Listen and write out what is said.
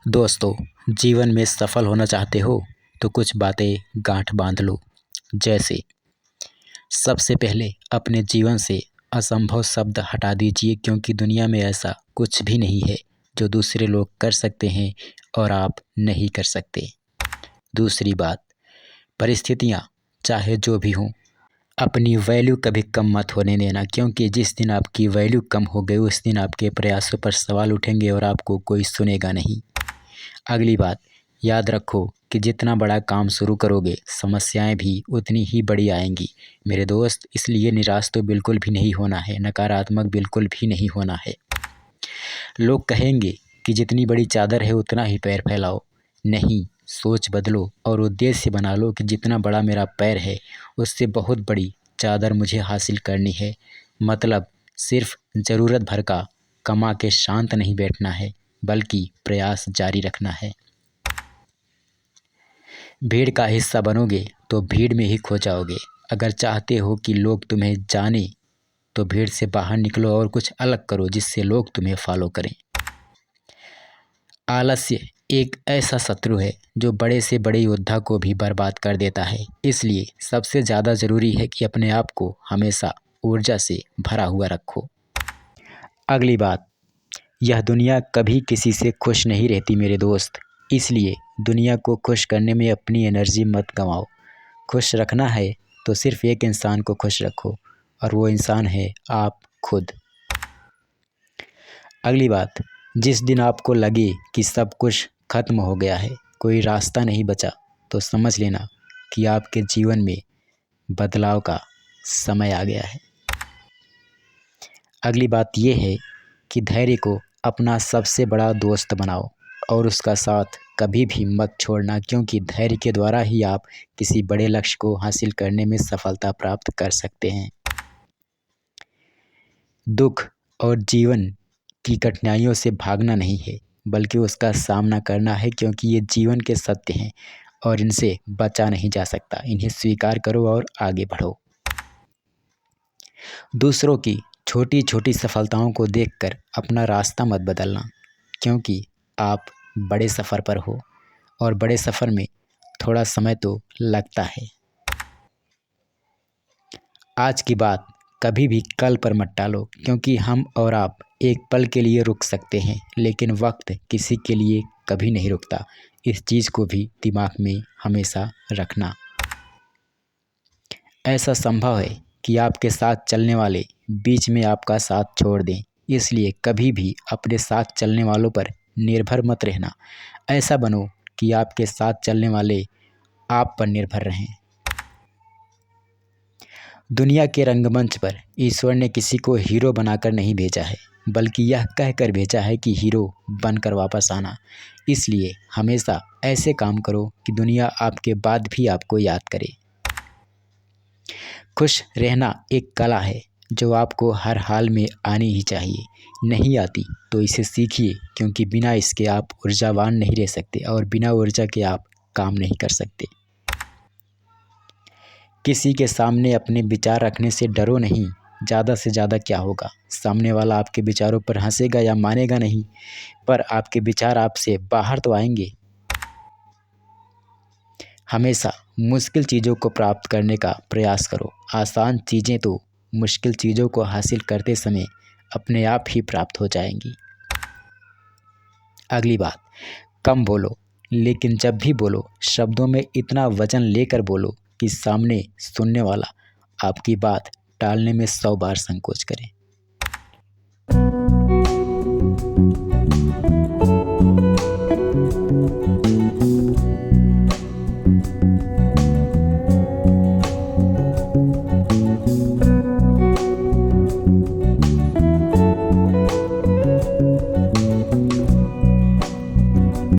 दोस्तों, जीवन में सफल होना चाहते हो तो कुछ बातें गांठ बांध लो। जैसे सबसे पहले अपने जीवन से असंभव शब्द हटा दीजिए, क्योंकि दुनिया में ऐसा कुछ भी नहीं है जो दूसरे लोग कर सकते हैं और आप नहीं कर सकते। दूसरी बात, परिस्थितियां चाहे जो भी हों, अपनी वैल्यू कभी कम मत होने देना, क्योंकि जिस दिन आपकी वैल्यू कम हो गई उस दिन आपके प्रयासों पर सवाल उठेंगे और आपको कोई सुनेगा नहीं। अगली बात, याद रखो कि जितना बड़ा काम शुरू करोगे समस्याएं भी उतनी ही बड़ी आएंगी मेरे दोस्त। इसलिए निराश तो बिल्कुल भी नहीं होना है, नकारात्मक बिल्कुल भी नहीं होना है। लोग कहेंगे कि जितनी बड़ी चादर है उतना ही पैर फैलाओ। नहीं, सोच बदलो और उद्देश्य बना लो कि जितना बड़ा मेरा पैर है उससे बहुत बड़ी चादर मुझे हासिल करनी है। मतलब सिर्फ ज़रूरत भर का कमा के शांत नहीं बैठना है, बल्कि प्रयास जारी रखना है। भीड़ का हिस्सा बनोगे तो भीड़ में ही खो जाओगे। अगर चाहते हो कि लोग तुम्हें जाने तो भीड़ से बाहर निकलो और कुछ अलग करो जिससे लोग तुम्हें फॉलो करें। आलस्य एक ऐसा शत्रु है जो बड़े से बड़े योद्धा को भी बर्बाद कर देता है। इसलिए सबसे ज़्यादा ज़रूरी है कि अपने आप को हमेशा ऊर्जा से भरा हुआ रखो। अगली बात, यह दुनिया कभी किसी से खुश नहीं रहती मेरे दोस्त। इसलिए दुनिया को खुश करने में अपनी एनर्जी मत गंवाओ। खुश रखना है तो सिर्फ एक इंसान को खुश रखो, और वो इंसान है आप खुद। अगली बात, जिस दिन आपको लगे कि सब कुछ खत्म हो गया है, कोई रास्ता नहीं बचा, तो समझ लेना कि आपके जीवन में बदलाव का समय आ गया है। अगली बात ये है कि धैर्य को अपना सबसे बड़ा दोस्त बनाओ और उसका साथ कभी भी मत छोड़ना, क्योंकि धैर्य के द्वारा ही आप किसी बड़े लक्ष्य को हासिल करने में सफलता प्राप्त कर सकते हैं। दुख और जीवन की कठिनाइयों से भागना नहीं है, बल्कि उसका सामना करना है, क्योंकि ये जीवन के सत्य हैं और इनसे बचा नहीं जा सकता। इन्हें स्वीकार करो और आगे बढ़ो। दूसरों की छोटी छोटी सफलताओं को देखकर अपना रास्ता मत बदलना, क्योंकि आप बड़े सफ़र पर हो और बड़े सफ़र में थोड़ा समय तो लगता है। आज की बात कभी भी कल पर मत टालो, क्योंकि हम और आप एक पल के लिए रुक सकते हैं, लेकिन वक्त किसी के लिए कभी नहीं रुकता। इस चीज़ को भी दिमाग में हमेशा रखना। ऐसा संभव है कि आपके साथ चलने वाले बीच में आपका साथ छोड़ दें, इसलिए कभी भी अपने साथ चलने वालों पर निर्भर मत रहना। ऐसा बनो कि आपके साथ चलने वाले आप पर निर्भर रहें। दुनिया के रंगमंच पर ईश्वर ने किसी को हीरो बनाकर नहीं भेजा है, बल्कि यह कहकर भेजा है कि हीरो बनकर वापस आना। इसलिए हमेशा ऐसे काम करो कि दुनिया आपके बाद भी आपको याद करे। खुश रहना एक कला है जो आपको हर हाल में आनी ही चाहिए। नहीं आती तो इसे सीखिए, क्योंकि बिना इसके आप ऊर्जावान नहीं रह सकते और बिना ऊर्जा के आप काम नहीं कर सकते। किसी के सामने अपने विचार रखने से डरो नहीं। ज़्यादा से ज़्यादा क्या होगा, सामने वाला आपके विचारों पर हंसेगा या मानेगा नहीं, पर आपके विचार आपसे बाहर तो आएंगे। हमेशा मुश्किल चीज़ों को प्राप्त करने का प्रयास करो। आसान चीज़ें तो मुश्किल चीज़ों को हासिल करते समय अपने आप ही प्राप्त हो जाएंगी। अगली बात, कम बोलो, लेकिन जब भी बोलो शब्दों में इतना वजन लेकर बोलो कि सामने सुनने वाला आपकी बात टालने में 100 बार संकोच करे।